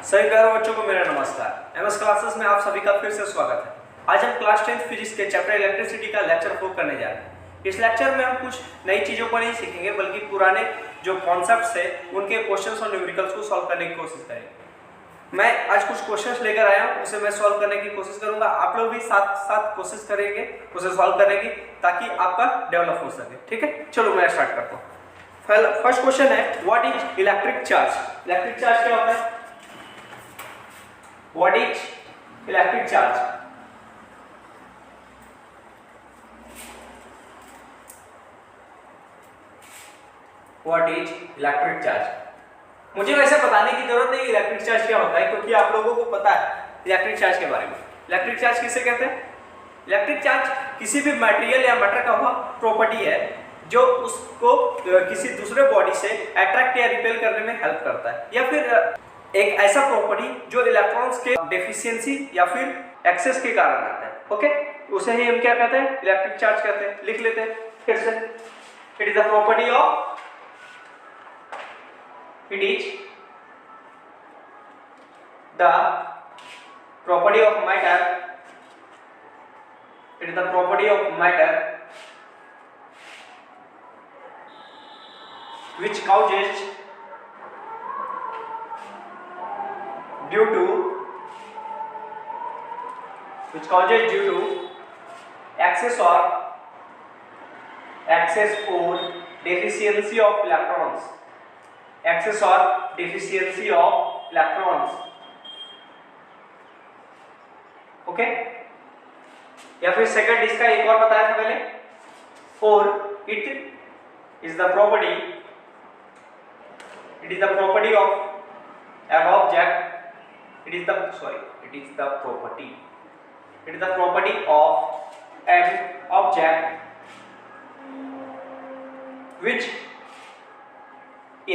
सभी प्यारे बच्चों को मेरा नमस्कार। एमएस क्लासेस में आप सभी का फिर से स्वागत है। आज हम क्लास 10 फिजिक्स के चैप्टर इलेक्ट्रिसिटी का लेक्चर 4 करने जा रहे हैं। इस लेक्चर में हम कुछ नई चीज़ों को नहीं सीखेंगे, बल्कि पुराने जो कॉन्सेप्ट्स है उनके क्वेश्चंस और न्यूमेरिकल्स को सॉल्व करने की कोशिश करेंगे। मैं आज कुछ क्वेश्चंस लेकर आया हूँ, उसे मैं सॉल्व करने की कोशिश करूंगा। आप लोग भी साथ साथ कोशिश करेंगे उसे सॉल्व करने की, ताकि आपका डेवलप हो सके। ठीक है, चलो मैं स्टार्ट करता हूँ। फर्स्ट क्वेश्चन है, what is electric charge. Electric charge क्या होता है? What is electric charge? What is electric charge? मुझे वैसे बताने की जरूरत नहीं इलेक्ट्रिक चार्ज क्या होता है, क्योंकि आप लोगों को पता है इलेक्ट्रिक चार्ज के बारे में। इलेक्ट्रिक चार्ज किसे कहते हैं? इलेक्ट्रिक चार्ज किसी भी मटेरियल या मैटर का वह प्रॉपर्टी है जो उसको किसी दूसरे बॉडी से अट्रैक्ट या रिपेल करने में हेल्प करता है, या फिर एक ऐसा प्रॉपर्टी जो इलेक्ट्रॉन्स के डेफिशिएंसी या फिर एक्सेस के कारण आता है। ओके, उसे ही हम क्या कहते हैं? इलेक्ट्रिक चार्ज कहते हैं। लिख लेते हैं फिर से। It is the property of matter. It is the property of matter which causes due to excess or deficiency of electrons, okay. या फिर सेकंड इसका एक और बताया था पहले, और it is the property of an object. It is the property of an object which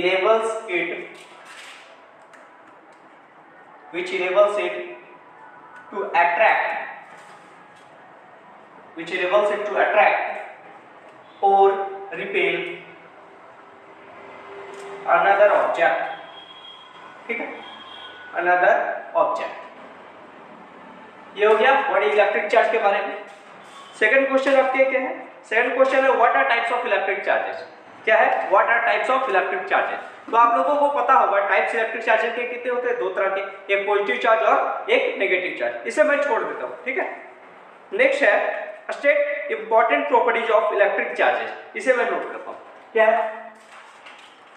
enables it to attract or repel another object. ठीक है, another object। ये हो गया बॉडी इलेक्ट्रिक चार्ज के बारे में। सेकंड क्वेश्चन आपके क्या है? सेकंड क्वेश्चन है, what are types of electric charges. क्या है? What are types of electric charges. तो आप लोगों को पता होगा टाइप्स इलेक्ट्रिक चार्जेस के कितने होते हैं? दो तरह के, एक पॉजिटिव चार्ज और एक नेगेटिव चार्ज। इसे मैं छोड़ देता हूँ। ठीक है, नेक्स्ट है, state important properties of electric charges. इसे मैं नोट करता हूँ। क्या है?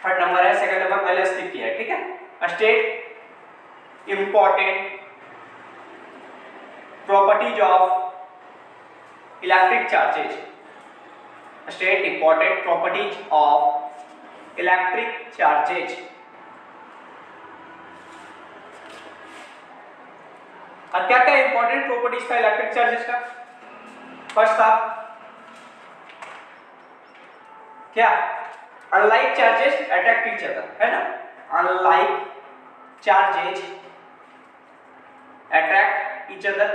थर्ड नंबर है, सेकंड नंबर पहले स्किप किया है। ठीक है, state important properties of electric charges. State important properties of electric charges. अब क्या क्या इंपॉर्टेंट प्रॉपर्टीज था इलेक्ट्रिक चार्जेस का? फर्स्ट था क्या? Unlike charges attract each other, है ना? Unlike charges attract each other.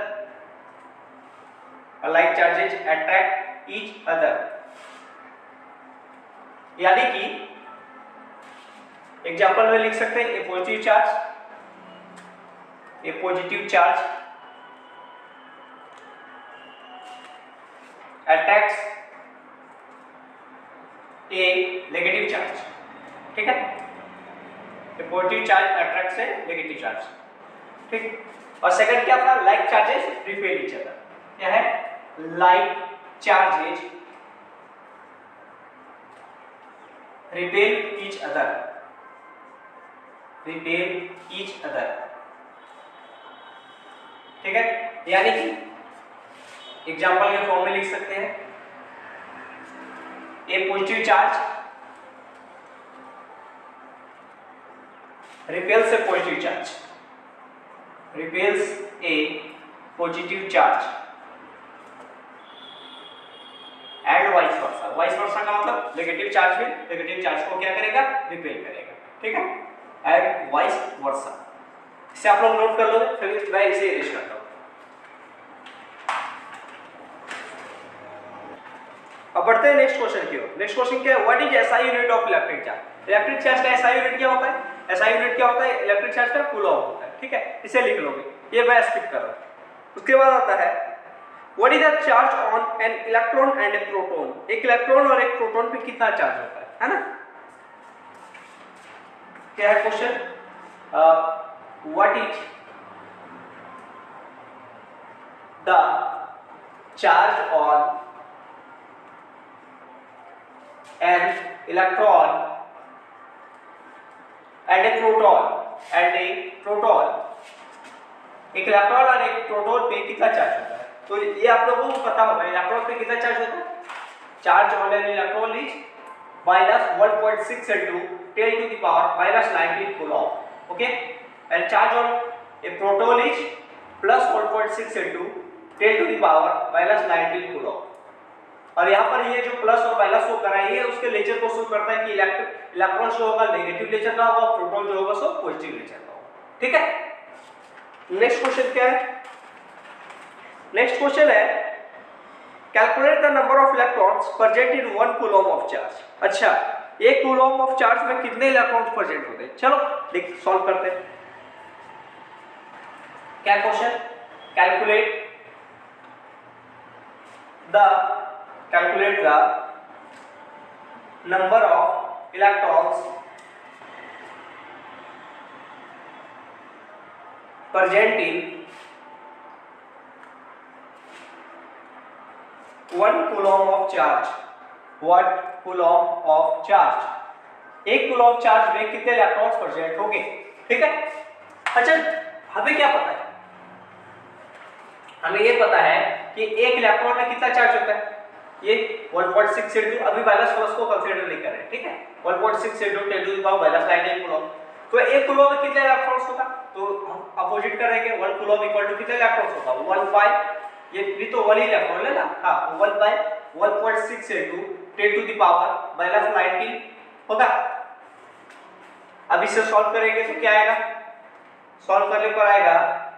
Unlike charges attract each other. यानी कि एग्जाम्पल में लिख सकते हैं, a positive charge attracts A negative charge. ठीक है, पॉजिटिव चार्ज अट्रैक्ट से नेगेटिव चार्ज। ठीक, और सेकंड क्या था? Like charges repel each other. क्या है? Like charges repel each other. ठीक है, यानी कि एग्जांपल के फॉर्म में लिख सकते हैं, a positive charge repels a positive charge, and vice versa. Vice versa का मतलब नेगेटिव चार्ज भी नेगेटिव चार्ज को क्या करेगा? रिपेल करेगा। ठीक है, एंड वाइस वर्सा। इसे आप लोग नोट कर लो, फिर मैं इसे इरेज करता हूं। अब बढ़ते हैं नेक्स्ट क्वेश्चन की ओर। नेक्स्ट क्वेश्चन क्या है? What is SI unit of electric charge. Electric charge का एसआई यूनिट क्या होता है? SI यूनिट क्या होता है? इलेक्ट्रिक चार्ज का कूलम होता है, ठीक है, इसे लिख लोगे, ये मैं स्किप कर रहा हूं। उसके बाद आता है what is the charge on an electron and A proton. एक इलेक्ट्रॉन और एक प्रोटॉन पे कितना चार्ज होता है ना? क्या है question? What is the charge on an electron and A proton एक इलेक्ट्रॉन और एक प्रोटॉन पे कितना चार्ज होता है? तो ये आप लोगों को पता होगा, इलेक्ट्रॉन पे कितना चार्ज होता है? Charge on an electron is -1.6 into 10 to the power -19 coulomb, okay, and charge on a proton is +1.6 into 10 to the power -19 coulomb। और यहाँ पर ये जो प्लस और माइनस शो कर रहा है ये उसके नेचर को शो करता है कि इलेक्ट्रॉन जो होगा नेगेटिव नेचर का होगा, प्रोटॉन जो होगा सो पॉजिटिव नेचर का होगा, ठीक है। नेक्स्ट क्वेश्चन क्या है? नेक्स्ट क्वेश्चन है calculate the number of electrons present in 1 coulomb of charge. अच्छा, 1 कूलम ऑफ चार्ज में कितने इलेक्ट्रॉन्स प्रेजेंट होते हैं? चलो देख सॉल्व करते हैं। क्या question? Calculate the number of electrons present in 1 coulomb of charge। 1 coulomb of charge, 1 coulomb charge में कितने इलेक्ट्रॉन्स प्रेजेंट होंगे, ठीक है। अच्छा, हमें क्या पता है? हमें ये पता है कि एक इलेक्ट्रॉन में कितना चार्ज होता है? ये 1.6 into, अभी माइनस प्लस को कंसीडर नहीं कर रहे हैं, ठीक है, 1.6 into 10 to the power -19 coulomb. तो एक कूलम में कितने इलेक्ट्रॉन्स होगा? तो हम अपोजिट करेंगे, 1 कूलम इक्वल टू कितने इलेक्ट्रॉन्स होगा? 1/, ये भी तो 1 ही इलेक्ट्रॉन है ना, हां, 1/1.6 into 10 to the power -19 होगा। अब इसे सॉल्व करेंगे तो क्या आएगा? सॉल्व करने पर आएगा,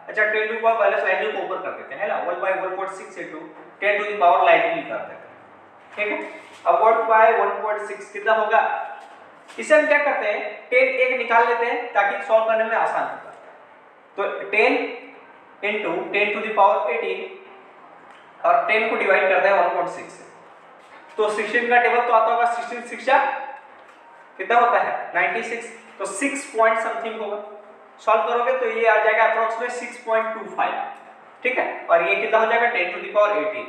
अच्छा 10 to the power -19 को ऊपर कर देते हैं ना, 1/1.6 into 10 to the power 19 कर देते हैं, ठीक है। अब 1/1.6 कितना होगा? इसे हम क्या करते हैं, 10 एक निकाल लेते हैं ताकि सॉल्व करने में आसान होगा। तो 10 into 10 to the power 18 और 10 को डिवाइड करते हैं 1.6 से, तो 16 का टेबल तो आता होगा, 16 6 कितना होता है? 96, तो 6 पॉइंट समथिंग होगा। सॉल्व करोगे तो ये आ जाएगा अप्रोक्सीमेट 6.25, ठीक है, और ये कितना हो जाएगा? 10 to the power 18,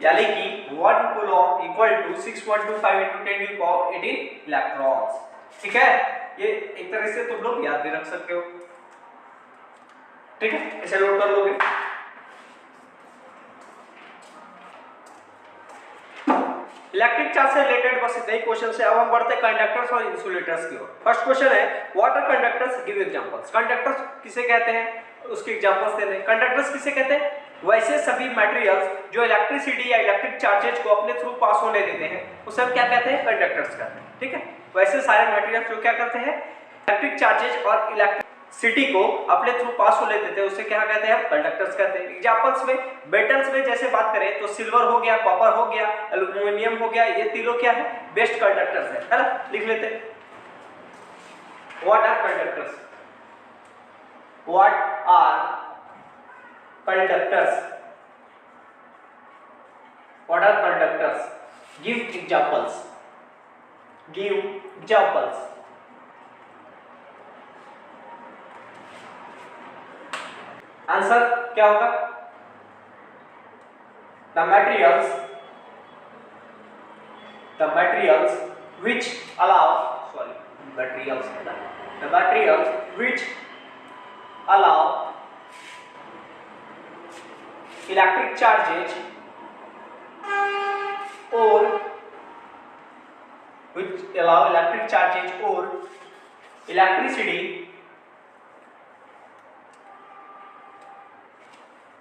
यानी कि 1 coulomb equal to 6.25 into 10 to the power 18 electrons, ठीक है। ये एक तरह से तुम लोग याद भी रख सकते हो, ठीक है, इसे नोट कर लोगे। इलेक्ट्रिक चार्ज से रिलेटेड बस इतना ही क्वेश्चन है। अब हम बढ़ते हैं कंडक्टर्स और इंसुलेटर्स की ओर। फर्स्ट क्वेश्चन है what are conductors, give examples. Conductors किसे कहते हैं, उसके एग्जांपल्स देने। कंडक्टर्स किसे कहते हैं? वैसे सभी मटेरियल्स जो इलेक्ट्रिसिटी या इलेक्ट्रिक चार्जेज को अपने थ्रू पास होने देते हैं उसे हम क्या कहते हैं? कंडक्टर्स कहते हैं, ठीक है। वैसे सारे मटेरियल्स जो क्या करते हैं, इलेक्ट्रिक चार्जेज और इलेक्ट्रिसिटी को अपने थ्रू पास होने देते हैं, उसे क्या कहते हैं? हम कंडक्टर्स कहते हैं। एग्जांपल्स में मेटल्स में जैसे बात करें तो सिल्वर हो गया, कॉपर हो गया, एल्युमिनियम हो गया, ये तीनों क्या है? बेस्ट कंडक्टर्स है ना। लिख लेते हैं what are conductors. What are conductors, what are conductors? Give examples, give examples। Answer क्या होगा? the materials which allow, the materials which allow electric charges or electricity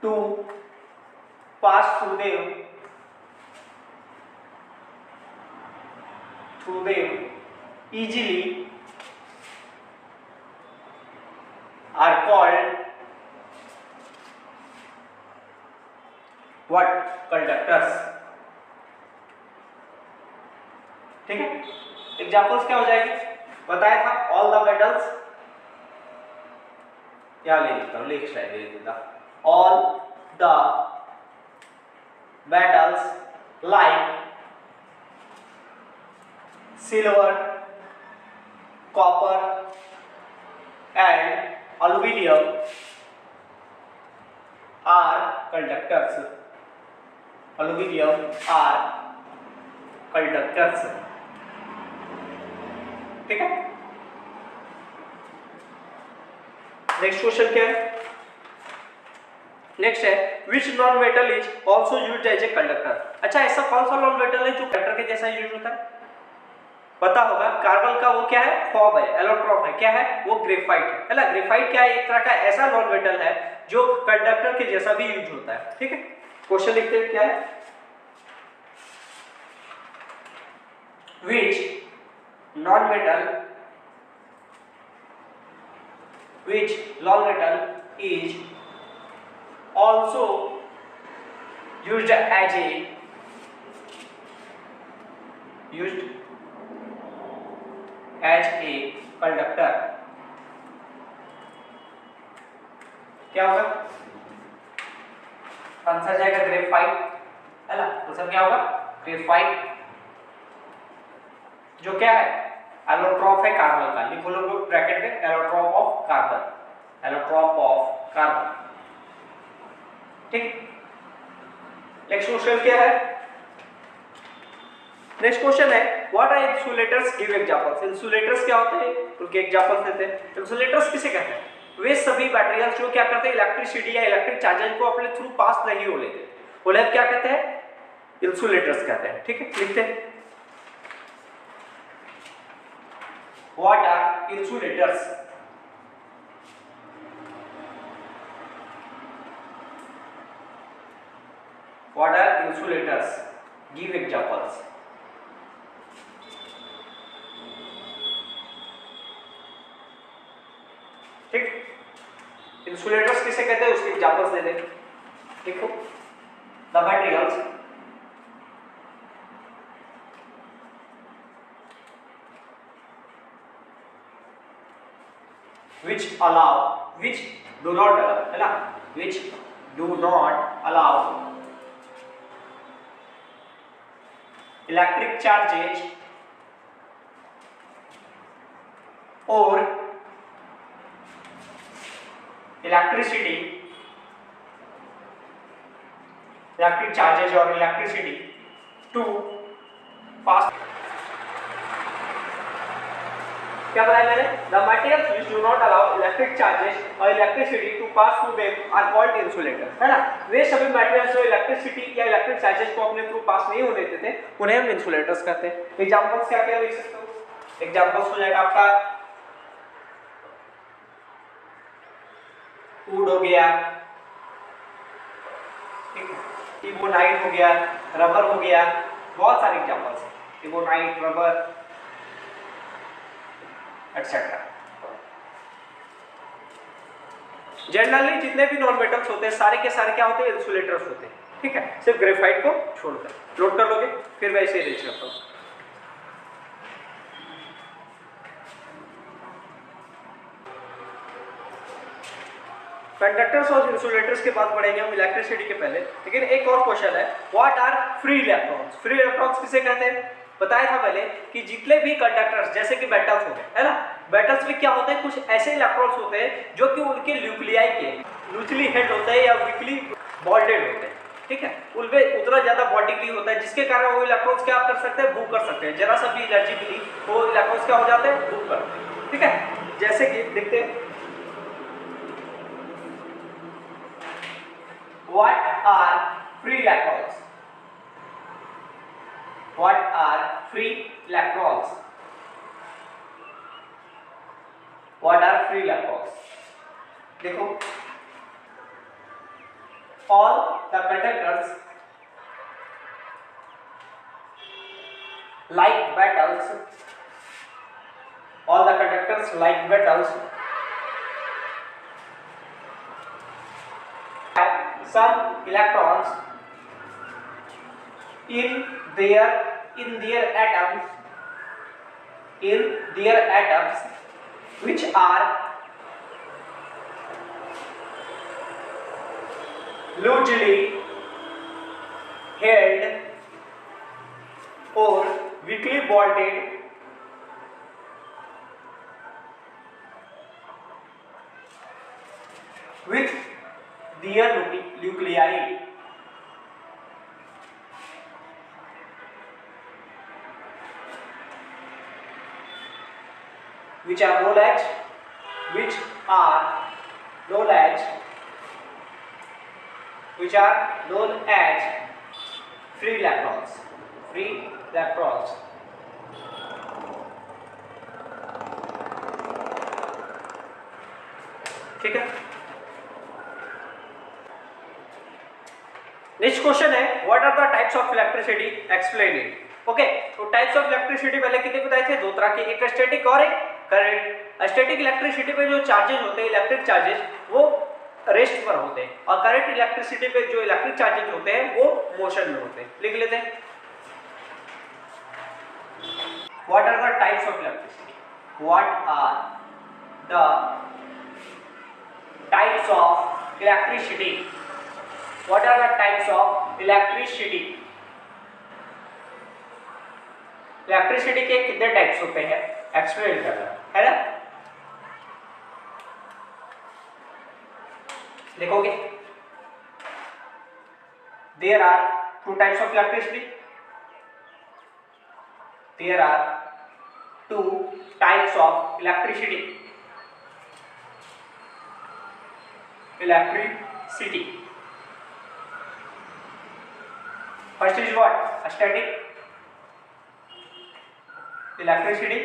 to pass through them easily are called what? Conductors, ठीक है। Examples क्या हो जाएंगे? बताया था all the metals, क्या ले लेता हूँ, नेक्स्ट लाइन ले लेता, all the metals like silver, copper and aluminium are conductors, aluminium are conductors, ठीक है। नेक्स्ट क्वेश्चन क्या है, नेक्स्ट है which non metal is also used as a conductor. अच्छा, ऐसा कौन सा नॉन मेटल है जो कंडक्टर के जैसा यूज होता है, पता होगा। कार्बन का वो क्या है, फॉब है, एलोट्रॉप है, क्या है वो, ग्रेफाइट है ना। ग्रेफाइट क्या है, एक तरह का ऐसा नॉन मेटल है जो कंडक्टर के जैसा भी यूज होता है, ठीक है। क्वेश्चन लिखते हैं क्या है, which non-metal is also used as a conductor। क्या होगा, आंसर जाएगा ग्रेफाइट, है ना। तो सब क्या होगा, ग्रेफाइट जो क्या है, एलोट्रॉप है कार्बन का, लिखो लोग ब्रैकेट में, allotrope of carbon, allotrope of carbon, ठीक। नेक्स्ट क्वेश्चन क्या है, नेक्स्ट क्वेश्चन है what are insulators, give examples. Insulators क्या होते हैं, उनके एग्जांपल्स देते हैं। इंसुलेटर्स किसे कहते हैं, वे सभी मटेरियल्स जो क्या करते हैं, इलेक्ट्रिसिटी या इलेक्ट्रिक चार्जेस को अपने थ्रू पास नहीं हो लेते, उन्हें क्या कहते हैं, इंसुलेटर्स कहते हैं, ठीक है। लिखते हैं what are insulators, what are insulators, give examples. ठीक, इंसुलेटर्स किसे कहते हैं उसके एग्जांपल्स दे दें। देखो, the materials which do not allow, है ना, which do not allow electric charges or electric charges or electricity to pass। क्या बताया मैंने, the materials which do not allow electric charges or electricity to pass through them are called insulators, है ना। वे सभी materials जो electricity या electric charges को अपने थ्रू पास नहीं होने देते उन्हें हम इंसुलेटर्स कहते हैं। एग्जांपल्स क्या क्या लिख सकते हो, एग्जांपल्स हो जाएगा आपका वुड हो गया, ठीक है, इबोनाइट हो गया, रबर हो गया, बहुत सारे एग्जांपल्स हैं, इबोनाइट, रबर एक्सेट्रा। जनरली जितने भी नॉन मेटल्स होते हैं सारे के सारे क्या होते हैं, इंसुलेटर्स होते हैं, ठीक है, सिर्फ ग्रेफाइट को छोड़कर। नोट कर लोगे, फिर मैं इसे रीच करता हूं। कंडक्टर्स और इंसुलेटर्स के बाद पढ़ेंगे हम इलेक्ट्रिसिटी के पहले, लेकिन एक और क्वेश्चन है, what are free electrons. Free electrons किसे कहते हैं, बताया था पहले कि जितने भी कंडक्टर्स जैसे कि मेटल्स हो गए, है ना, मेटल्स में क्या होते हैं, कुछ ऐसे इलेक्ट्रॉन्स होते हैं जो कि उनके न्यूक्लियाई के न्यूक्ली हेड होते हैं या वीकली बॉन्डेड होते हैं, ठीक है, उनमें उतना ज्यादा बॉन्डिंग नहीं होता है जिसके कारण वो इलेक्ट्रॉन्स क्या कर सकते हैं, मूव कर सकते हैं, जरा सा भी एनर्जी मिली वो इलेक्ट्रॉन्स क्या हो जाते हैं, मूव करते हैं, ठीक है। जैसे कि देखते हैं what are free electrons, what are free electrons, what are free electrons. देखो, all the conductors like metals, all the conductors like metals have some electrons in their atoms in their atoms which are loosely held or weakly bonded with their nuclei. Which are known as free electrons. ठीक है। Next question है what are the types of electricity, explain it. Okay, तो types of electricity पहले कितने बताए थे? दो तरह के, एक स्टैटिक और एक करंट। स्टैटिक इलेक्ट्रिसिटी पे जो चार्जेस होते हैं, इलेक्ट्रिक चार्जेस, वो रेस्ट पर होते हैं, और करंट इलेक्ट्रिसिटी पे जो इलेक्ट्रिक चार्जेस होते हैं वो मोशन में होते हैं। लिख लेते हैं what are the types of electricity. What are the types of electricity. What are the types of electricity? Electricity के कितने टाइप्स होते हैं, एक्सप्लेन करना है ना। देखोगे there are two types of electricity. There are two types of electricity. First is what? Static electricity,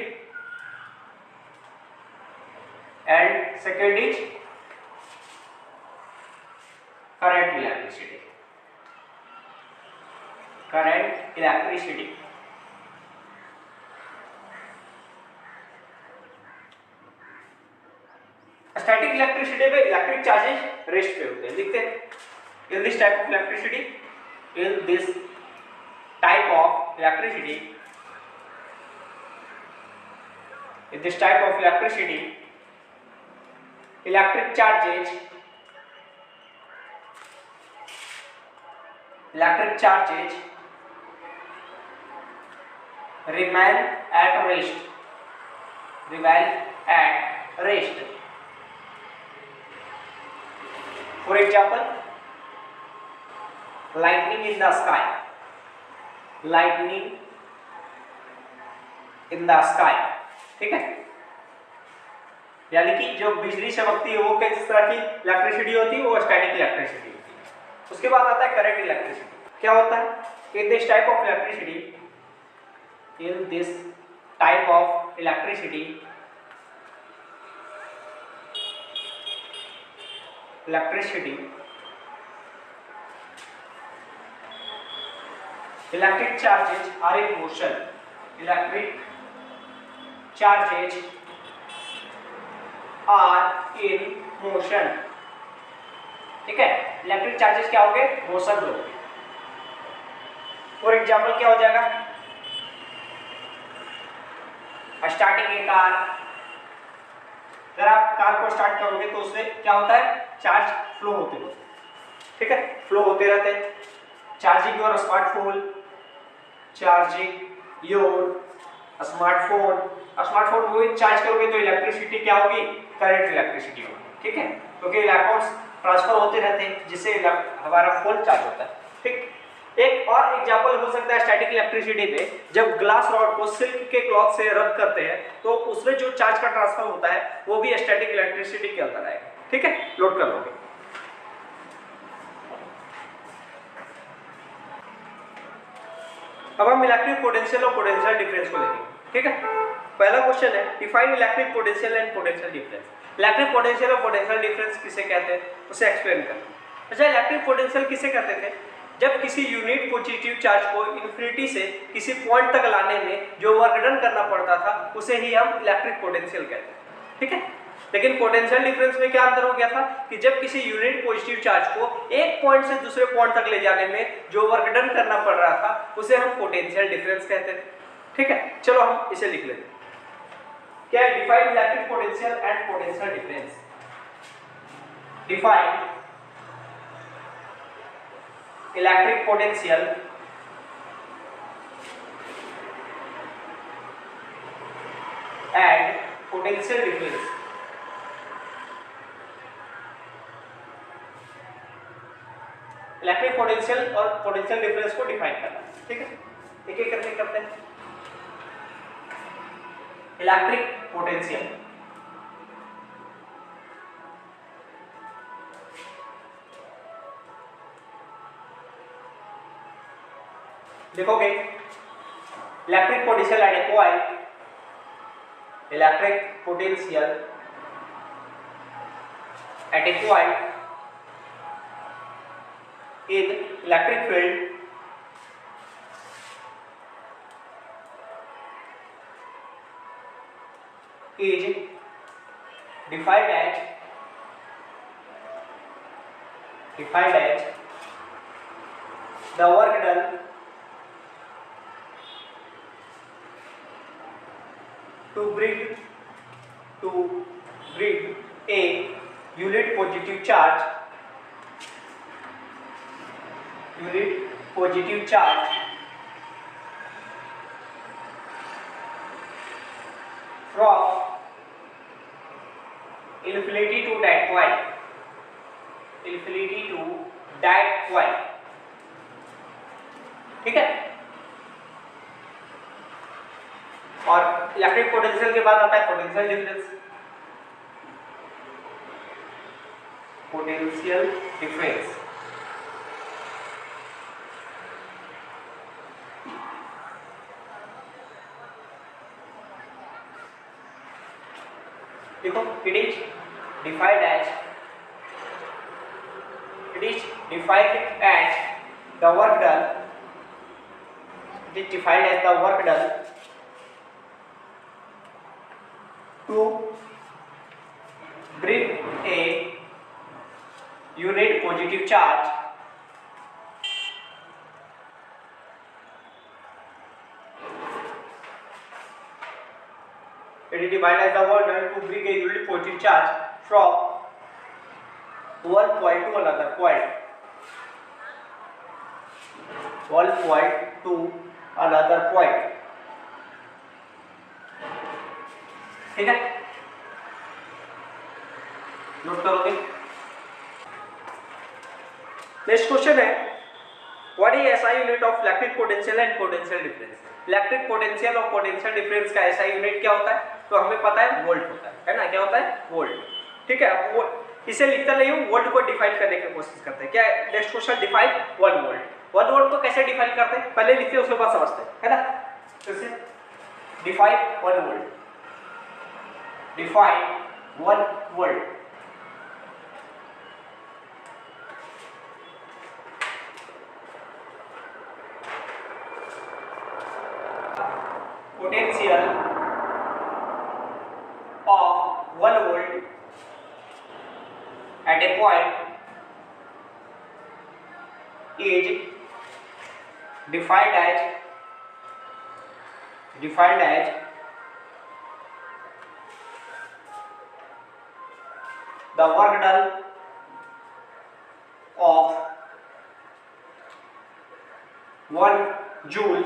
and second is current electricity. Static electricity पे electric charges rest पे होते हैं। लिखते हैं in this type of electricity, electric charges remain at rest. For example, lightning in the sky, ठीक है। यानी कि जो बिजली चमकती है वो किस तरह की इलेक्ट्रिसिटी होती है, वो स्टैटिक इलेक्ट्रिसिटी होती है। उसके बाद आता है करंट इलेक्ट्रिसिटी। क्या होता है? in this type of electricity electric charges are in motion. ठीक है, इलेक्ट्रिक चार्जेस क्या होंगे? मोशन में होंगे। फॉर एग्जाम्पल क्या हो जाएगा? स्टार्टिंग ए कार, अगर आप कार को स्टार्ट करोगे तो उसमें क्या होता है? चार्ज फ्लो होते रहते हैं, ठीक है, फ्लो होते रहते हैं। चार्जिंग योर स्मार्टफोन, स्मार्टफोन को चार्ज करोगे तो इलेक्ट्रिसिटी क्या होगी? करंट इलेक्ट्रिसिटी होगी, ठीक है, क्योंकि इलेक्ट्रॉन्स ट्रांसफर होते रहते हैं जिससे हमारा फोन चार्ज होता है, ठीक। एक और एग्जांपल हो सकता है स्टैटिक इलेक्ट्रिसिटी पे, जब ग्लास रॉड को सिल्क के क्लॉथ से रब करते हैं तो उसमें जो चार्ज का ट्रांसफर होता है वो भी स्टैटिक इलेक्ट्रिसिटी के अंदर आएगा, ठीक है, नोट कर लोगे। अब हम इलेक्ट्रिक पोटेंशियल और पोटेंशियल डिफरेंस को देखेंगे, ठीक है। पहला क्वेश्चन है define electric potential and potential difference. Electric potential और पोटेंशियल डिफरेंस किसे कहते हैं उसे एक्सप्लेन करें। अच्छा, इलेक्ट्रिक पोटेंशियल किसे कहते थे? जब किसी यूनिट पॉजिटिव चार्ज को इन्फिनिटी से किसी पॉइंट तक लाने में जो वर्क डन करना पड़ता था उसे ही हम इलेक्ट्रिक पोटेंशियल कहते हैं, ठीक है। लेकिन पोटेंशियल डिफरेंस में क्या अंतर हो गया था कि जब किसी यूनिट पॉजिटिव चार्ज को एक पॉइंट से दूसरे पॉइंट तक ले जाने में जो वर्क डन करना पड़ रहा था उसे हम पोटेंशियल डिफरेंस कहते थे, ठीक है। चलो हम इसे लिख लेते हैं। क्या है? Define electric potential and potential difference. Define electric potential and potential difference. Electric potential और पोटेंशियल डिफरेंस को डिफाइन करना, ठीक है? एक एक करके करते हैं। इलेक्ट्रिक पोटेंशियल, देखोगे electric potential at a point, electric potential at a point in electric field is defined as the work done to bring a unit positive charge from infinity to that point, ठीक है? और electric potential के बाद आता है potential difference. देखो it is defined as the work done, to bring a unit positive charge from one point to another point, ठीक है? नोट करोगे? नेक्स्ट क्वेश्चन है what is SI unit of electric potential and potential difference. Electric potential और potential difference का SI unit क्या होता है? तो हमें पता है वोल्ट होता है ना? क्या होता है? वोल्ट, ठीक है? वो इसे लिखता नहीं हूं, वोल्ट को डिफाइन करने की कोशिश करते हैं। क्या है next question? Define 1 volt. 1 volt को कैसे डिफाइन करते हैं पहले लिखते हैं, उसके बाद समझते हैं, है ना? तो इसे define 1 volt, define 1 volt. Potential of 1 volt at a point is defined as the work done of 1 joule,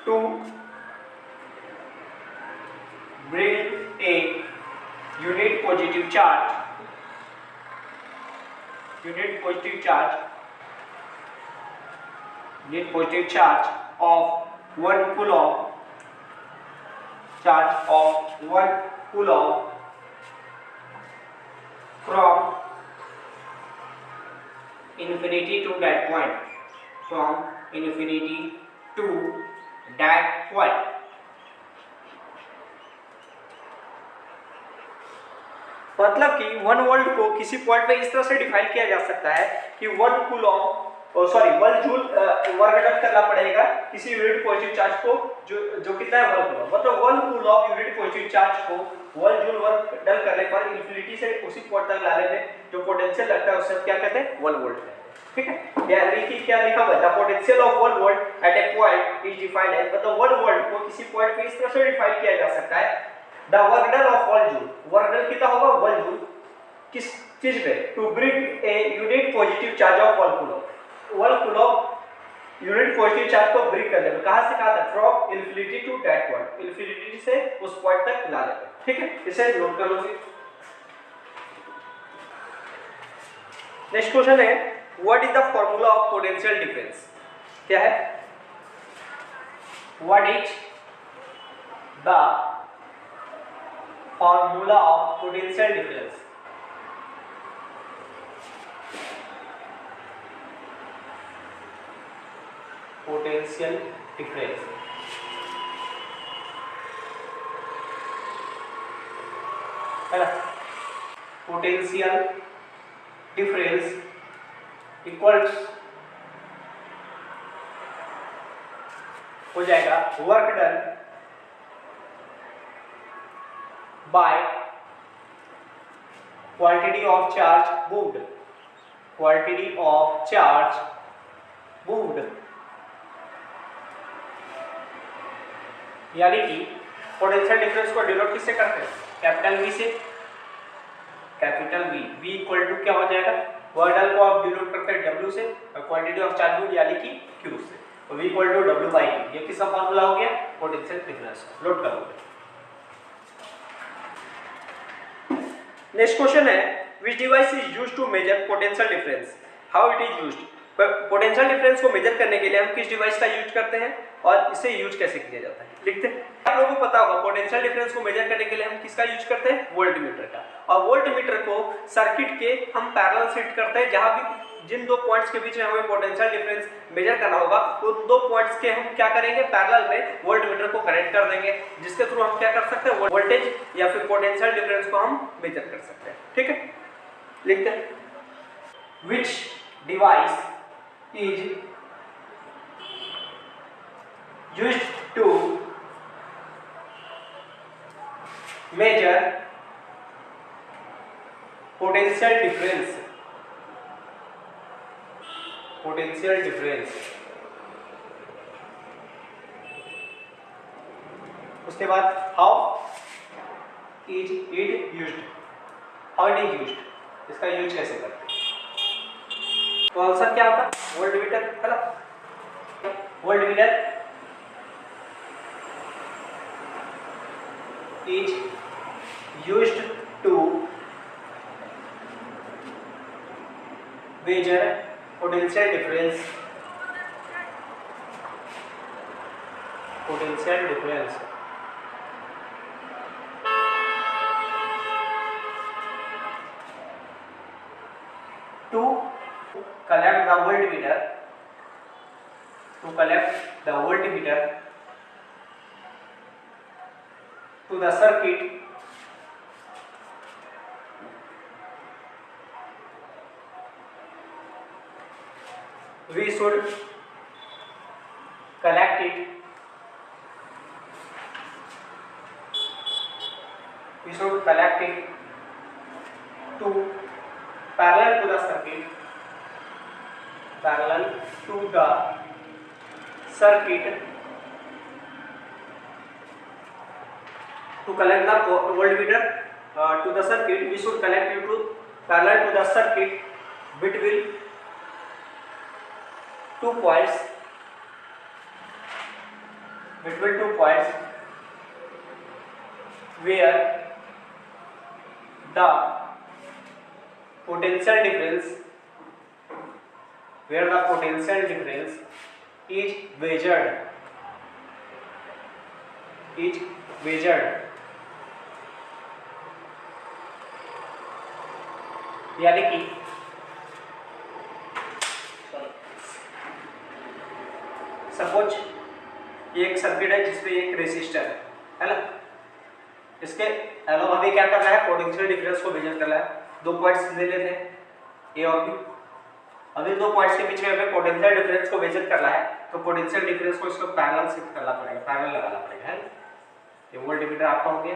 to bring a unit positive charge of 1 coulomb from infinity to that point, मतलब कि 1 volt को किसी point पे इस तरह से define किया जा सकता है कि 1 जूल वर्क डन करना पड़ेगा किसी यूनिट पॉजिटिव चार्ज को, जो कितना है 1 कूलॉम, मतलब 1 कूलॉम यूनिट पॉजिटिव चार्ज को 1 जूल वर्क डन करने पर इन्फिनिटी से उसी पॉइंट तक लाने में जो पोटेंशियल लगता है उसे क्या कहते हैं? 1 वोल्ट कहते हैं। ठीक है। या देखिए क्या लिखा हुआ है, the potential of 1 volt at a point is defined as, मतलब 1 वोल्ट को किसी पॉइंट पे इस तरह से डिफाइन किया जा सकता है, the work done of 1 joule, work done कितना होगा 1 जूल, किस चीज पे, to bring a unit positive charge of 1 coulomb, 1 coulomb unit positive charge को ब्रिंग करने में, कहां से कहां तक, from infinity to that point, infinity से उस पॉइंट तक ला लेते हैं। ठीक है, इसे नोट कर लो। नेक्स्ट क्वेश्चन है, what is the formula of potential difference, क्या है, what is the formula of potential difference, potential difference, है ना, पोटेंशियल डिफरेंस इक्वल्स हो जाएगा work done by quantity of charge moved, quantity of charge moved, यानी कि potential difference को denote किससे करते हैं, कैपिटल वी से, capital V, V equal to क्या हो जाएगा, वर्क डन को आप डिनोट करते हैं डब्ल्यू से और क्वांटिटी ऑफ चार्ज मूव्ड यानी कि क्यू से, तो V equal to W by Q, ये किसका फॉर्मूला हो गया, पोटेंशियल डिफरेंस, नोट करोगे। नेक्स्ट क्वेश्चन है, which device is used to measure potential difference, how it is used, potential difference को मेजर करने के लिए हम किस डिवाइस का यूज करते हैं और इसे यूज कैसे किया जाता है, लिखते हैं। आप लोगों को पता होगा पोटेंशियल डिफरेंस को मेजर करने के लिए हम किसका यूज करते हैं, वोल्टमीटर का, और वोल्टमीटर को सर्किट के हम पैरेलल सेट करते हैं, जहां भी जिन दो पॉइंट्स के बीच में हमें पोटेंशियल डिफरेंस मेजर करना होगा उन दो पॉइंट्स के हम क्या करेंगे, पैरेलल में वोल्टमीटर को कनेक्ट कर देंगे, जिसके थ्रू हम क्या कर सकते हैं, वोल्टेज या फिर पोटेंशियल डिफरेंस को हम मेजर कर सकते हैं। ठीक है, लिखते हैं, which device is used to measure potential difference, potential difference, उसके बाद how is it used, how it is used, इसका यूज कैसे करते हैं, तो आंसर क्या होगा, वोल्टमीटर, है ना, voltmeter is used to measure potential difference, potential difference to collect the voltmeter, to collect the voltmeter to the circuit we should collect it, we should collect it to parallel to the circuit, parallel to the circuit, to collect the voltmeter to the circuit we should collect it to parallel to the circuit between two points, between two points where the potential difference, where the potential difference is measured, is measured, यानी कि suppose ये एक circuit है जिसमें एक resistor है ना, इसके अलावा हमें क्या करना है, पोटेंशियल डिफरेंस को मेजर करना है, दो पॉइंट्स ले लेते हैं ए और बी, अभी दो पॉइंट्स के बीच में हमें पोटेंशियल डिफरेंस को मेजर करना है, तो पोटेंशियल डिफरेंस को इसको पैरेलल शिफ्ट करना पड़ेगा, पैरेलल लगाना पड़ेगा, है ये वोल्टमीटर आपका हो गया,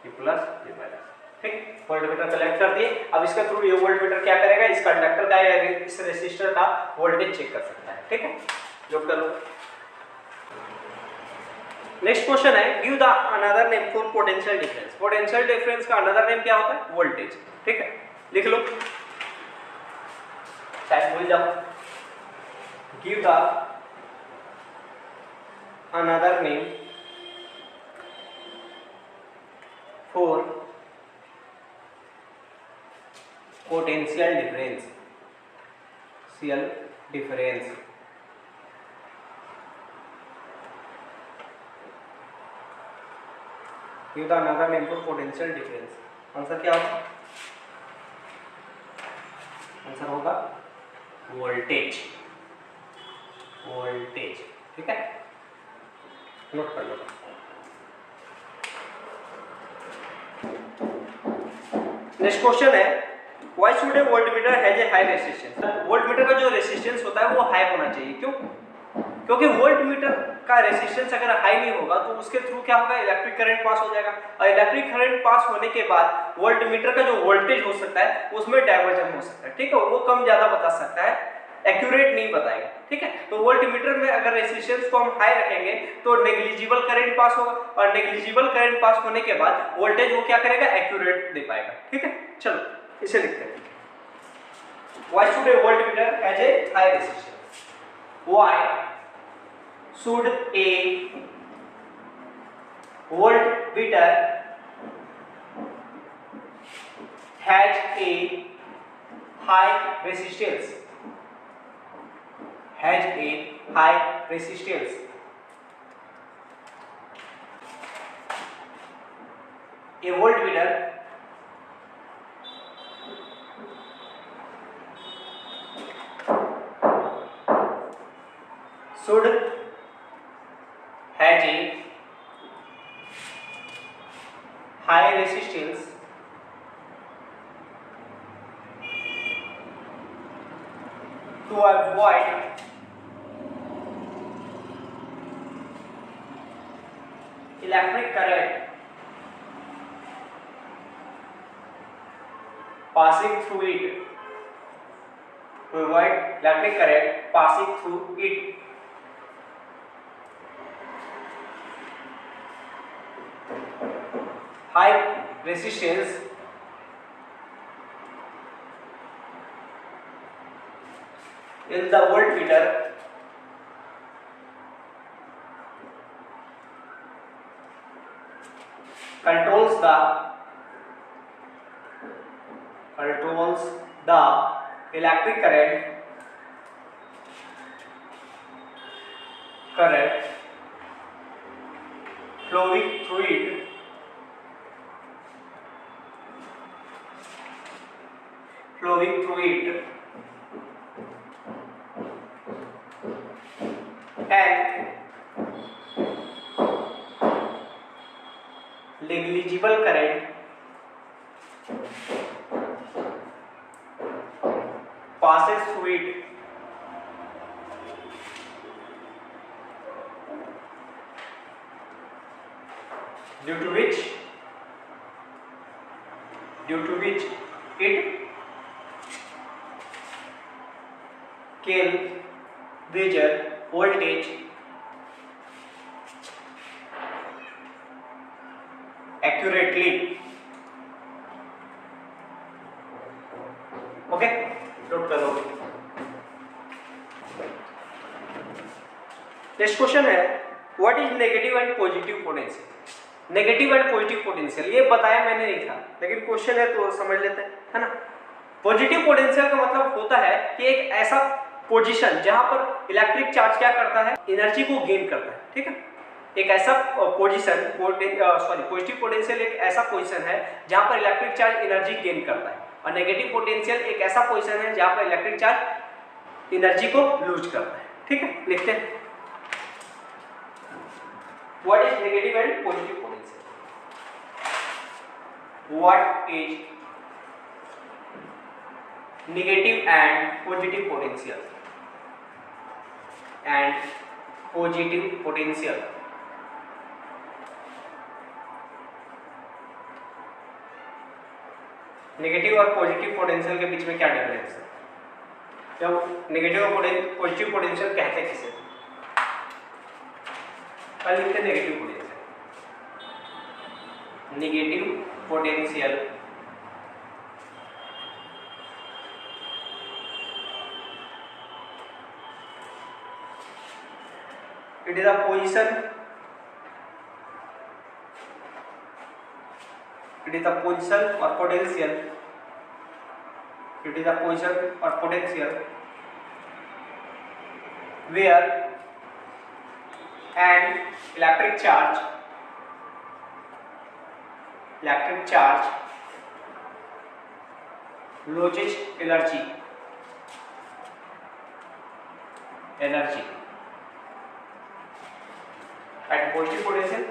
ये प्लस ये माइनस, ठीक, वोल्टमीटर कलेक्ट कर दिए। अब इसके थ्रू ये वोल्टमीटर क्या करेगा, इस कंडक्टर का या इस रेसिस्टर का वोल्टेज चेक कर सकता है। ठीक है, जो करो। नेक्स्ट क्वेश्चन है, give the another name for potential difference. Potential difference का अनदर नेम क्या होता है, वोल्टेज। ठीक है, लिख लो, शायद भूल जाओ। Give the another name for potential difference, CL difference. Give the another name for potential difference. Answer क्या होगा, आंसर होगा वोल्टेज। वोल्टेज, ठीक है, नोट कर लो। नेक्स्ट क्वेश्चन है, why should A voltmeter has a high resistance. Voltmeter का जो रेजिस्टेंस होता है वो हाई होना चाहिए। क्यों? क्योंकि वोल्टमीटर का रेजिस्टेंस अगर हाई नहीं होगा तो उसके थ्रू क्या होगा, इलेक्ट्रिक करंट पास हो जाएगा, और इलेक्ट्रिक करंट पास होने के बाद वोल्टमीटर का जो वोल्टेज हो सकता है उसमें डाइवर्जन हो सकता है। ठीक है, वो कम ज्यादा बता सकता है, एक्यूरेट नहीं बताएगा। ठीक है, तो वोल्टमीटर में अगर रेजिस्टेंस को हम हाई रखेंगे तो नेग्लिजिबल करंट पास होगा, और नेग्लिजिबल करंट पास होने के बाद वोल्टेज वो क्या करेगा, एक्यूरेट दे पाएगा। ठीक है, चलो इसे लिखते हैं। Why should A voltmeter has a high resistance. Why should A voltmeter has a high resistance, has a high resistance। A voltmeter should has a high resistance to avoid electric current passing through it, to avoid electric current passing through it। High resistance in the voltmeter controls the electric current flowing through it and negligible current passes through it due to which it can measure voltage accurately। Okay, note कर लो। Next question है, what is negative and positive potential. Negative and positive potential ये बताया मैंने नहीं था, लेकिन question है तो समझ लेते हैं, है ना। पॉजिटिव पोटेंशियल का मतलब होता है कि एक ऐसा पोजीशन जहां पर इलेक्ट्रिक चार्ज क्या करता है, एनर्जी को गेन करता है। ठीक है, एक ऐसा पोजीशन, पॉजिटिव पोटेंशियल एक ऐसा पोजीशन है जहां पर इलेक्ट्रिक चार्ज एनर्जी गेन करता है, और नेगेटिव पोटेंशियल एक ऐसा पोजीशन है जहां पर इलेक्ट्रिक चार्ज एनर्जी को लूज करता है। ठीक है, लिखते हैं, what is negative and positive potential. What is negative and positive potential negative और पॉजिटिव पोटेंशियल के बीच में क्या डिफरेंस है? जब नेगेटिव और पॉजिटिव पोटेंशियल कहते किसे? पहले लिखते negative potential. Negative potential it is a position, it is the position or potential, it is the position or potential where an electric charge loses energy at positive potential,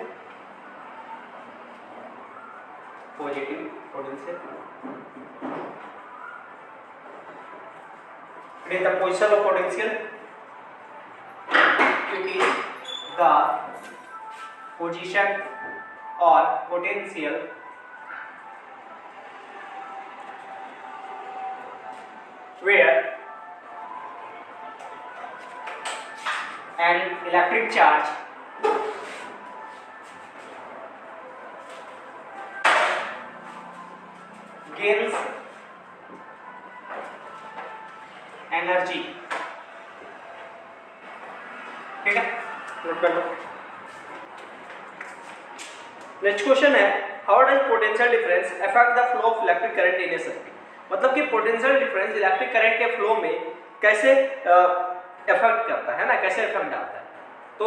it is the position of potential, it is the position or potential where an electric charge gains energy. ठीक है, note कर लो। Next question है, how does potential difference affect the flow of electric current in A circuit? मतलब कि potential difference electric current के flow में कैसे इफेक्ट करता है ना, कैसे इफेक्ट डालता है? तो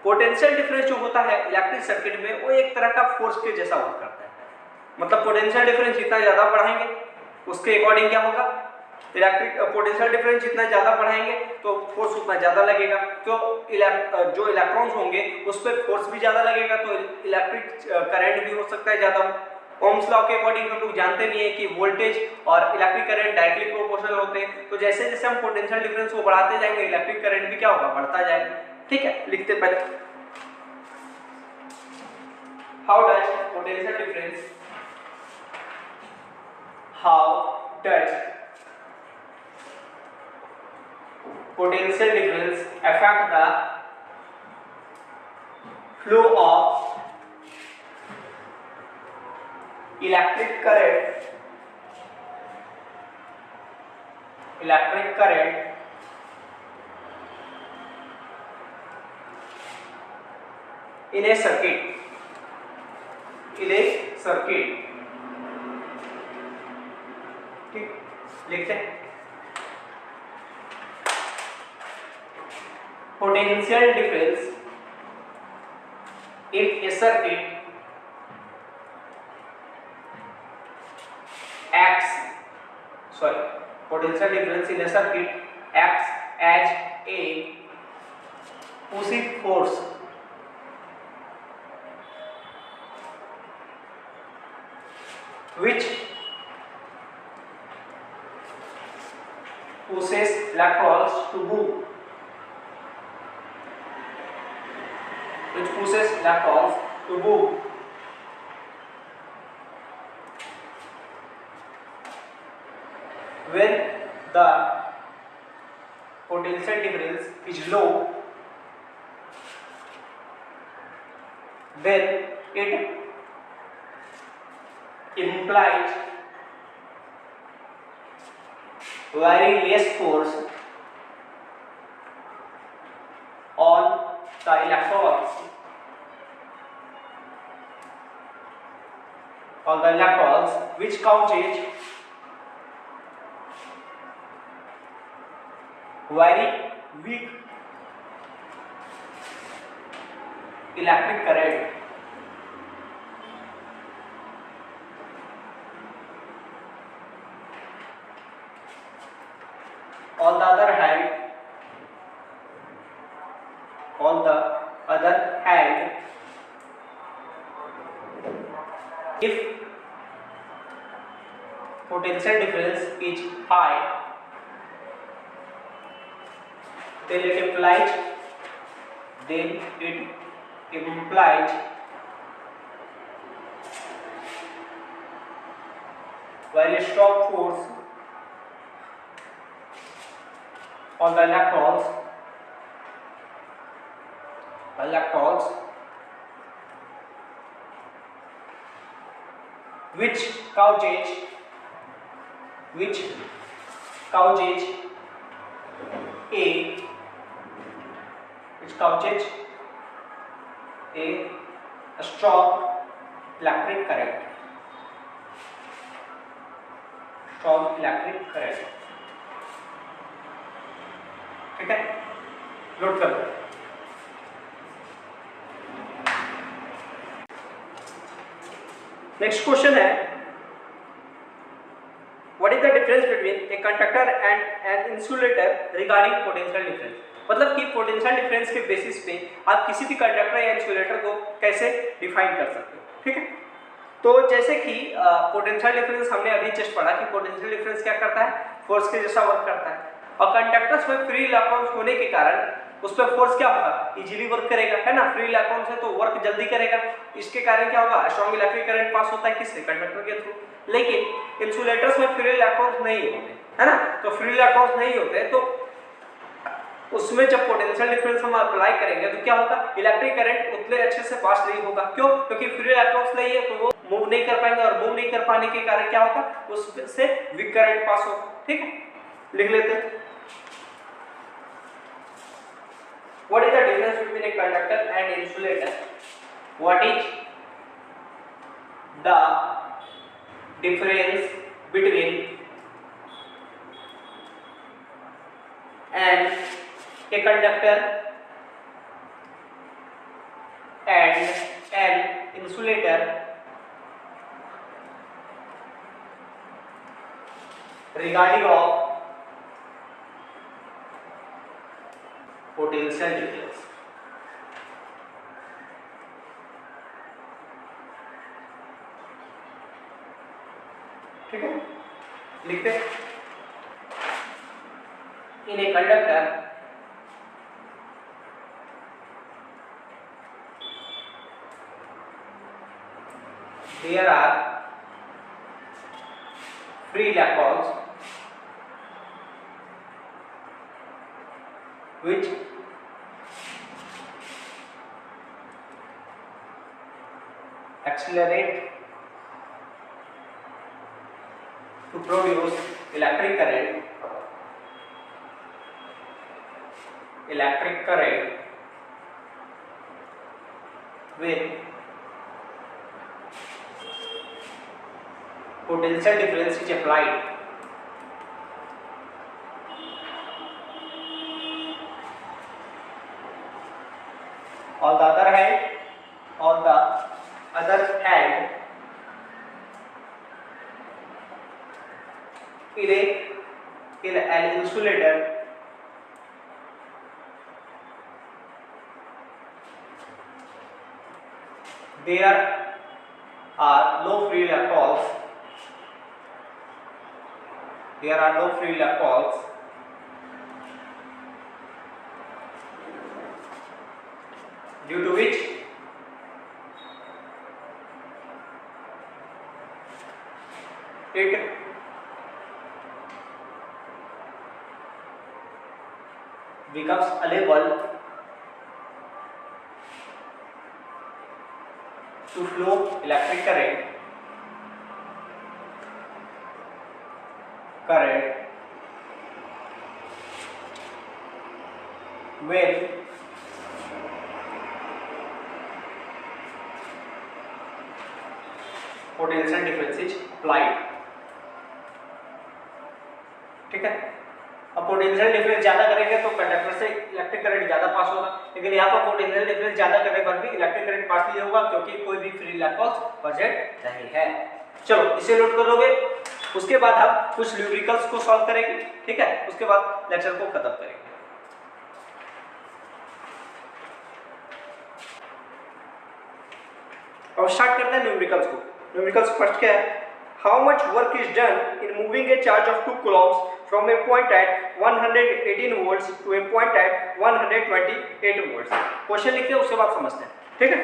पोटेंशियल डिफरेंस जो होता है इलेक्ट्रिक सर्किट में, वो एक तरह का फोर्स के जैसा वर्क करता है। मतलब पोटेंशियल डिफरेंस जितना ज्यादा बढ़ाएंगे उसके अकॉर्डिंग क्या होगा, इलेक्ट्रिक पोटेंशियल डिफरेंस जितना ज्यादा बढ़ाएंगे तो फोर्स उतना ज्यादा लगेगा, तो जो इलेक्ट्रॉन्स होंगे उस पर फोर्स भी ज्यादा लगेगा, तो इलेक्ट्रिक करंट भी हो सकता है ज्यादा। ओम्स लॉ के अकॉर्डिंग हम लोग जानते नहीं है कि वोल्टेज और इलेक्ट्रिक करंट डायरेक्टली प्रोपोर्शनल होते हैं, तो जैसे जैसे हम पोटेंशियल डिफरेंस को बढ़ाते जाएंगे इलेक्ट्रिक करंट भी क्या होगा, बढ़ता जाएगा। ठीक है, लिखते पहले, how does potential difference, how does potential difference affect the flow of electric current in a circuit, ठीक, लिखते हैं, potential difference in A circuit potential difference in a circuit acts as a pushing force which pushes electrons to move, when the potential difference is low, then it implies very less force on the electrons, which causes very weak electric current. On the other hand, if potential difference is high, then it implies very strong force on the electrons which causes a strong electric current. ठीक है, note कर लो। Next question है, what is the difference between a conductor and an insulator regarding potential difference. मतलब कि potential difference के basis पे आप किसी भी कंडक्टर या इंसुलेटर को कैसे डिफाइन कर सकते हो। ठीक है, तो जैसे कि पोटेंशियल डिफरेंस हमने अभी जस्ट पढ़ा कि पोटेंशियल डिफरेंस क्या करता है, फोर्स के जैसा वर्क करता है, और कंडक्टर्स में फ्री इलेक्ट्रॉन्स होने के कारण उस पर फोर्स क्या होगा, इजीली वर्क करेगा, है ना। फ्री इलेक्ट्रॉन्स है तो वर्क जल्दी करेगा, इसके कारण क्या होगा, स्ट्रॉन्ग इलेक्ट्रिक करंट पास होता है किससे, कंडक्टर के थ्रू। लेकिन इंसुलेटर्स में फ्री इलेक्ट्रॉन्स नहीं होते, है ना। तो फ्री इलेक्ट्रॉन्स नहीं होते तो उसमें जब पोटेंशियल डिफरेंस हम अप्लाई करेंगे तो क्या होगा, इलेक्ट्रिक करंट उतने अच्छे से पास नहीं होगा। क्यों, क्योंकि फ्री इलेक्ट्रॉन्स नहीं है तो वो मूव नहीं कर पाएंगे, और मूव नहीं कर पाने के कारण क्या होगा, उससे वीक करंट पास होगा। ठीक है, लिख लेते हैं। What is the difference between a conductor and insulator? What is the difference between a conductor and an insulator regarding of potential difference. ठीक है, लिखते हैं। In a conductor there are free electrons which accelerate to produce electric current with potential difference is applied on the other hand in an insulator there are no free electrons due to which it becomes unable to flow electric current when potential difference is applied. ठीक है, अब potential difference ज्यादा करेंगे तो conductor से electric current ज्यादा पास होगा, लेकिन यहाँ पर पोटेंशियल डिफरेंस ज्यादा करने पर भी इलेक्ट्रिक करंट पास नहीं होगा क्योंकि कोई भी फ्री इलेक्ट्रॉन्स प्रेजेंट नहीं है। चलो इसे नोट कर लोगे। उसके बाद हम कुछ न्यूमेरिकल्स को सॉल्व करेंगे। ठीक है, उसके बाद लेक्चर को खत्म करेंगे। अब स्टार्ट करते हैं न्यूमेरिकल्स को। न्यूमेरिकल्स फर्स्ट क्या है, how much work is done in moving a charge of 2 coulombs from a point at 118 volts to a point at 128 volts। Question लिखते हैं उसके बाद समझते हैं। ठीक है,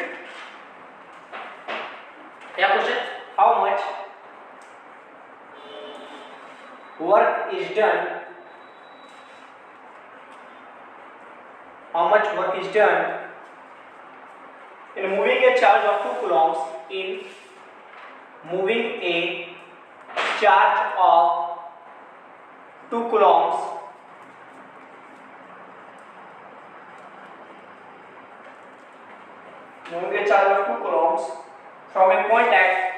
क्या question, how much work is done, how much work is done in moving a charge of 2 coulombs, in moving a charge of 2 coulombs moving a charge of 2 coulombs from a point at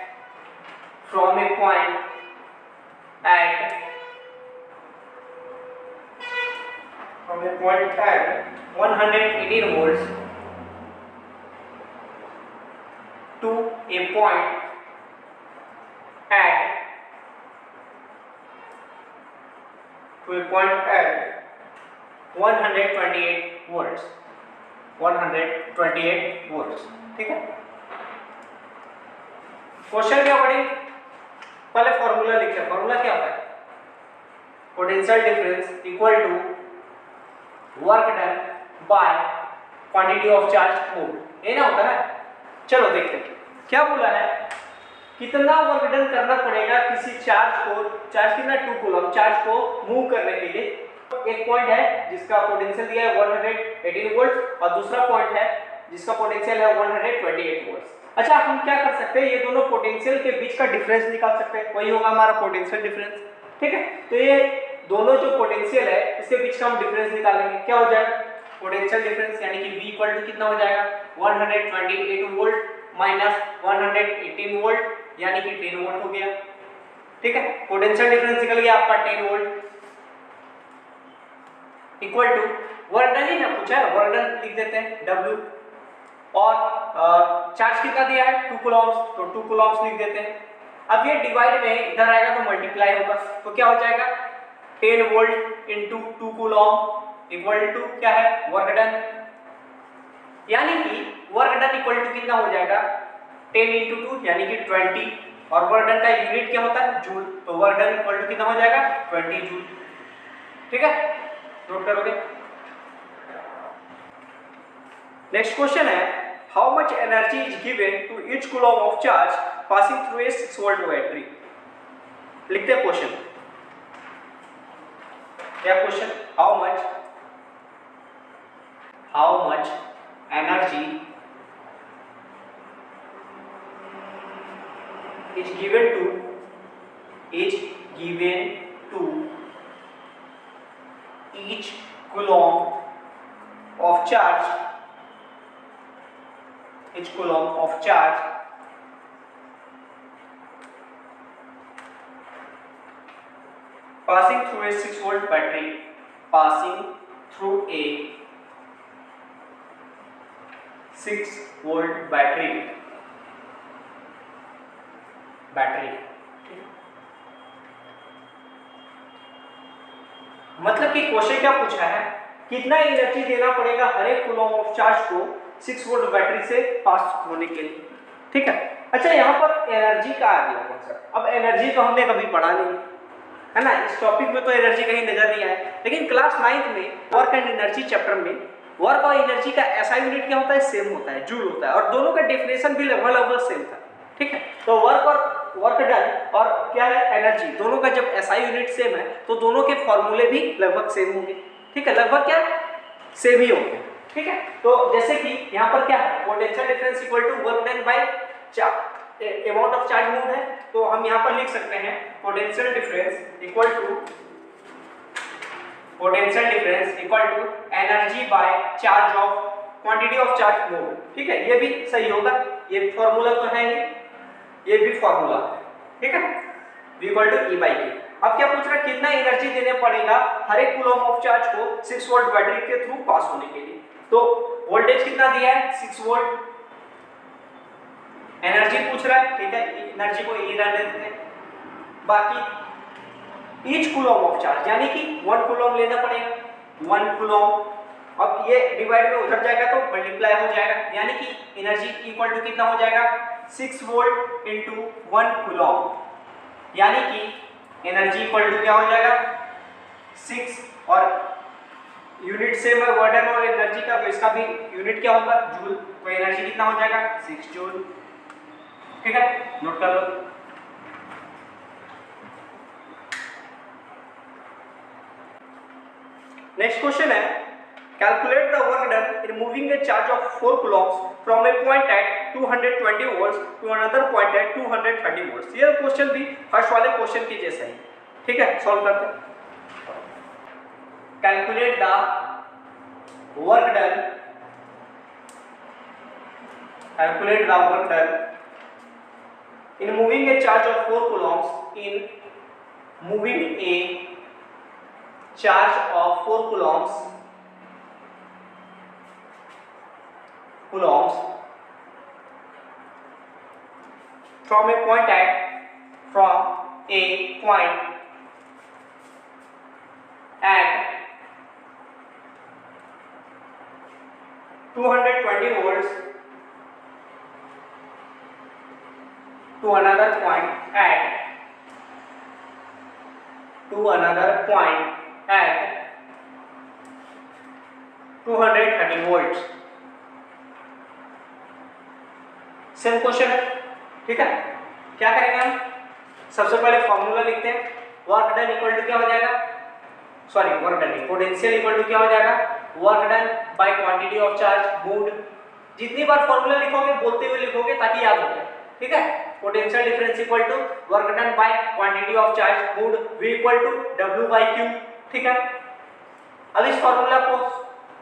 118 volts to a point at 128 volts, 128 volts। ठीक है, question क्या पढ़े, पहले formula लिखे। Formula क्या होता है, potential difference equal to work done by quantity of charge move, ये ना होता है। चलो देखते हैं क्या बोला है, कितना वर्क डन करना पड़ेगा किसी चार्ज को, चार्ज कितना 2 कूलम चार्ज को मूव करने के लिए। एक पॉइंट है जिसका पोटेंशियल दिया है 118 वोल्ट और दूसरा पॉइंट है जिसका पोटेंशियल है 128 वोल्ट। अच्छा, हम क्या कर सकते हैं, ये दोनों पोटेंशियल के बीच का डिफरेंस निकाल सकते हैं, वही होगा हमारा पोटेंशियल डिफरेंस। ठीक है, तो ये दोनों जो पोटेंशियल है इसके बीच का हम डिफरेंस निकालेंगे, क्या हो जाएगा पोटेंशियल डिफरेंस, यानी कि V इक्वल टू कितना हो जाएगा 128 वोल्ट माइनस 118 वोल्ट यानी कि 10 वोल्ट हो गया। ठीक है, पोटेंशियल डिफरेंस निकल गया आपका 10 volt equal to work done ही ना पूछा है, वर्क डन लिख देते हैं W, और चार्ज कितना दिया है 2 कूलम्स, तो 2 कूलम्स लिख देते हैं। अब ये डिवाइड में इधर आएगा तो मल्टीप्लाई होगा, तो क्या हो जाएगा 10 volt into 2 coulomb equal to क्या है वर्क डन, यानी कि वर्क डन इक्वल टू कितना हो जाएगा 10 इंटू 2 यानी कि 20, और वर्क डन का यूनिट क्या होता है जूल, तो वर्क डन इक्वल टू कितना हो जाएगा 20 जूल। ठीक है, नोट करोगे। नेक्स्ट क्वेश्चन है, how much energy is given to each coulomb of charge passing through a 6 volt battery. लिखते हैं क्वेश्चन, क्या question, how much energy is given to each coulomb of charge passing through a 6 volt battery, passing through a 6 volt battery। मतलब कि question क्या पूछा है, कितना energy देना पड़ेगा हर एक कूलम ऑफ चार्ज को 6 वोल्ट बैटरी से पास होने के लिए। ठीक है, अच्छा यहाँ पर एनर्जी का आ गया कॉन्सेप्ट। अब एनर्जी तो हमने कभी पढ़ा नहीं है ना, इस टॉपिक में तो एनर्जी कहीं नजर नहीं आया, लेकिन क्लास 9th में वर्क एंड एनर्जी चैप्टर में वर्क और एनर्जी का ऐसा यूनिट क्या होता है, सेम होता है, जूल होता है, और दोनों का डेफिनेशन भी लगभग सेम था। ठीक है, तो वर्क डन और क्या है एनर्जी, दोनों का जब एसआई यूनिट सेम है तो दोनों के फॉर्मूले भी लगभग सेम होंगे। ठीक है, लगभग क्या सेम ही होंगे। ठीक है, तो जैसे कि यहाँ पर क्या है, potential difference equal to work done by amount of charge move है, तो हम यहाँ पर लिख सकते हैं potential difference equal to energy by charge of quantity of charge move. ठीक है, ये भी सही होगा, ये फॉर्मूला तो है ही, ये भी फॉर्मूला है। ठीक है, V equal to E by Q। अब क्या पूछ रहा है, कितना एनर्जी देने पड़ेगा हर एक कूलम ऑफ चार्ज को 6 वोल्ट बैटरी के थ्रू पास होने के लिए। तो वोल्टेज कितना दिया है 6 वोल्ट, एनर्जी पूछ रहा है। ठीक है, एनर्जी को E रहने देते हैं, बाकी ईच कूलम ऑफ चार्ज यानी कि 1 कूलम लेना पड़ेगा, 1 कूलम। अब ये डिवाइड में उधर जाएगा तो मल्टीप्लाई हो जाएगा, यानी कि एनर्जी इक्वल टू कितना हो जाएगा 6 वोल्ट इंटू 1 कूलम, यानी कि एनर्जी इक्वल टू क्या हो जाएगा 6, और यूनिट सेम है वर्क डन और एनर्जी का, तो इसका भी यूनिट क्या होगा जूल, तो एनर्जी कितना हो जाएगा 6 जूल। ठीक है, नोट कर लो। नेक्स्ट क्वेश्चन है, calculate the work done in moving a charge of 4 coulombs from a point at 220 volts to another point at 230 volts। ये क्वेश्चन भी फर्स्ट वाले क्वेश्चन के जैसा ही, ठीक है, सॉल्व करते हैं। Calculate the work done, calculate the work done in moving a charge of 4 coulombs in moving a charge of 4 coulombs from a point at 220 volts to another point at 230 volts। Same question है, ठीक है। क्या करेंगे हम, सबसे पहले formula लिखते हैं। वर्क डन इक्वल टू क्या हो जाएगा, sorry work done potential equal to क्या हो जाएगा, work done by quantity of charge moved. जितनी बार फॉर्मूला लिखोगे बोलते हुए लिखोगे ताकि याद हो जाए, ठीक है। Potential difference equal to work done by quantity of charge moved, V equal to W by Q, ठीक है। अब इस फॉर्मूला को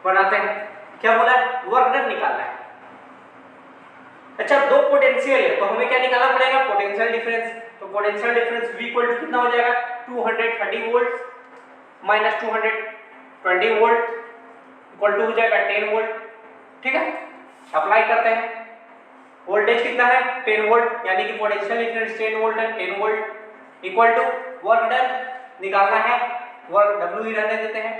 बनाते हैं। क्या बोला है, वर्क डन निकालना है। अच्छा, दो पोटेंशियल है तो हमें क्या निकालना पड़ेगा, पोटेंशियल डिफरेंस। तो potential difference V equal to कितना हो जाएगा, 230 volt minus 220 volt equal to हो जाएगा 10 वोल्ट, ठीक है। अप्लाई करते हैं। वोल्टेज कितना है, 10 वोल्ट, यानी कि पोटेंशियल डिफरेंस 10 वोल्ट है। 10 volt equal to work done निकालना है, वर्क W ही रहने देते हैं।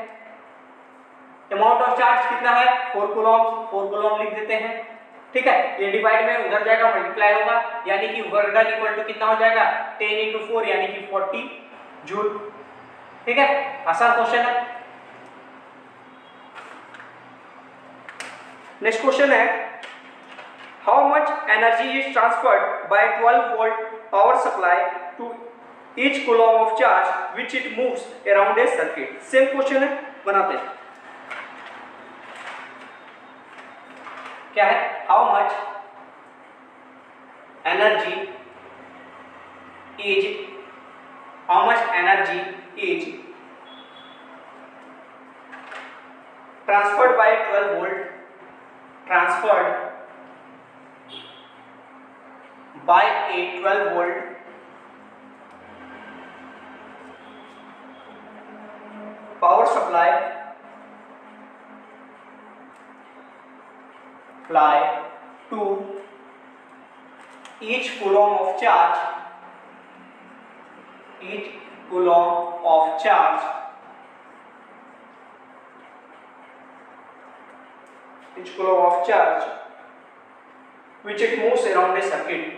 अमाउंट ऑफ चार्ज कितना है, 4 कूलम्ब, 4 कूलम्ब लिख देते हैं, ठीक है। ये डिवाइड में उधर जाएगा, मल्टीप्लाई होगा, यानी कि वर्क डन इक्वल टू कितना हो जाएगा, 10 × 4 यानी कि 40 जूल, ठीक है। आसान क्वेश्चन है। नेक्स्ट क्वेश्चन है, how much energy is transferred by 12 volt power supply to each coulomb of charge which it moves around a circuit। Same question है, बनाते हैं। क्या है, how much energy is transferred by 12 volt by a 12 volt power supply to each coulomb of charge which it moves around a circuit।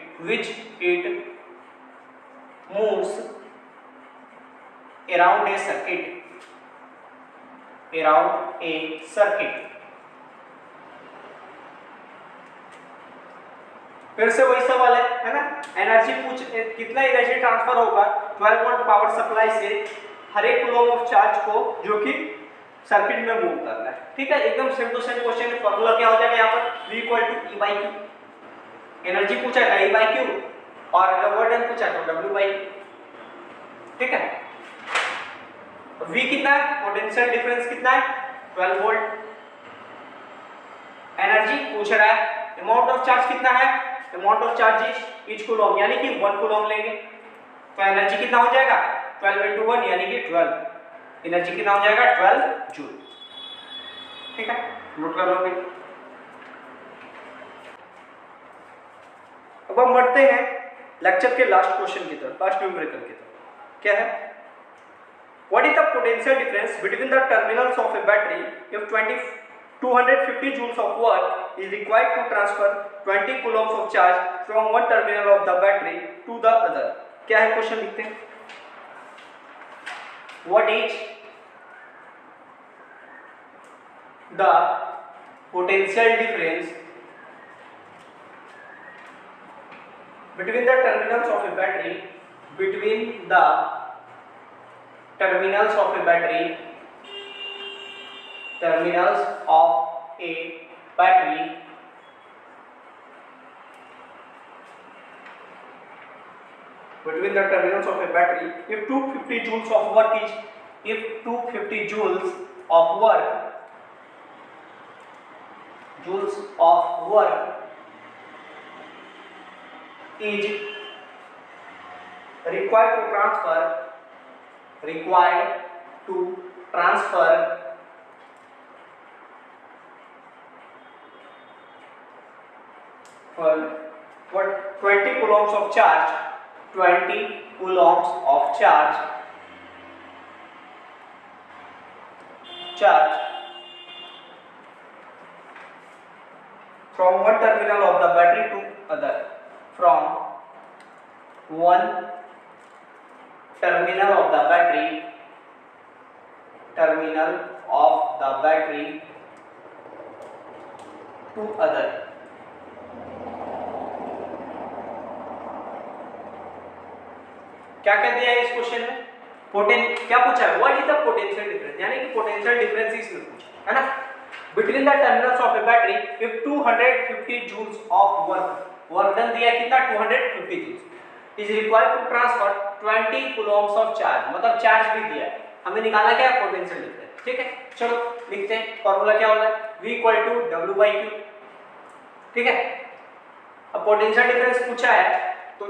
फिर से वही सवाल है ना। एनर्जी पूछ कितना एनर्जी ट्रांसफर होगा 12 वोल्ट पावर सप्लाई से हर एक कूलम्ब ऑफ चार्ज को, जो कि सर्किट में मूव करना है, ठीक है। एकदम सेम टू सेम क्वेश्चन है। फॉर्मूला क्या हो जाएगा यहाँ पर, V equal to E by Q। Energy पूछा है E बाई Q और अगर वर्क डन पूछा तो W बाई Q, ठीक है। V कितना है, पोटेंशियल डिफरेंस कितना है, 12 वोल्ट। एनर्जी पूछ रहा है, अमाउंट ऑफ चार्ज कितना है, amount of charge is each coulomb, यानी कि 1 कूलम्ब लेंगे तो एनर्जी कितना हो जाएगा, 12 × 1 यानी कि 12। एनर्जी कितना हो जाएगा, 12 जूल, ठीक है। नोट कर लो। अब हम बढ़ते हैं लेक्चर के लास्ट क्वेश्चन की तरफ, लास्ट न्यूमेरिकल की तरफ। क्या है, what is the potential difference between the terminals of a battery if 250 joules of work is required to transfer 20 coulombs of charge from one terminal of the battery to the other। क्या है question, लिखते हैं। What is the potential difference between the terminals of a battery terminals of a battery between the terminals of a battery if 250 joules of work is if 250 joules of work is required to transfer 20 coulombs of charge 20 coulombs of charge from one terminal of the battery to other from one terminal of the battery to other. क्या कह दिया है इस question में? क्या पूछा है? What is the potential difference, यानी कि पोटेंशियल डिफरेंस इसमें पूछा है ना, between the terminals of a battery if 250 joules of work done दिया है कितना 250 joules is required to transfer 20 coulombs of charge, मतलब चार्ज भी दिया है, हमें निकालना क्या है पोटेंशियल डिफरेंस। ठीक है, चलो लिखते हैं, फार्मूला क्या होगा V = W/Q। ठीक है, अब पोटेंशियल डिफरेंस पूछा है तो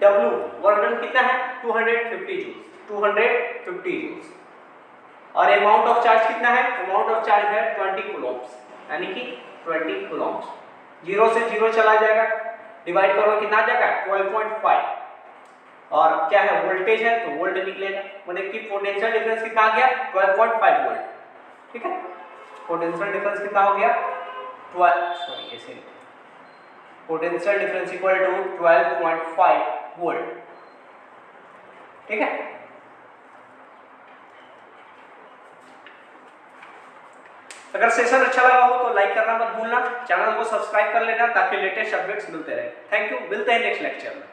W वर्क डन कितना है 250 जूल्स और अमाउंट ऑफ चार्ज कितना है, अमाउंट ऑफ चार्ज है 20 coulombs, यानी कि 20 coulombs। 0 से 0 चला जाएगा, डिवाइड करो कितना आ जाएगा 12.5 और क्या है वोल्टेज है तो वोल्ट निकलेगा, मतलब कि पोटेंशियल डिफरेंस कितना आ गया 12.5 वोल्ट। ठीक है, पोटेंशियल डिफरेंस कितना हो गया potential difference equal to 12.5 volt. ठीक है, अगर सेशन अच्छा लगा हो तो लाइक करना मत भूलना, चैनल को सब्सक्राइब कर लेना ताकि लेटेस्ट अपडेट्स मिलते रहे। थैंक यू, मिलते हैं नेक्स्ट लेक्चर में।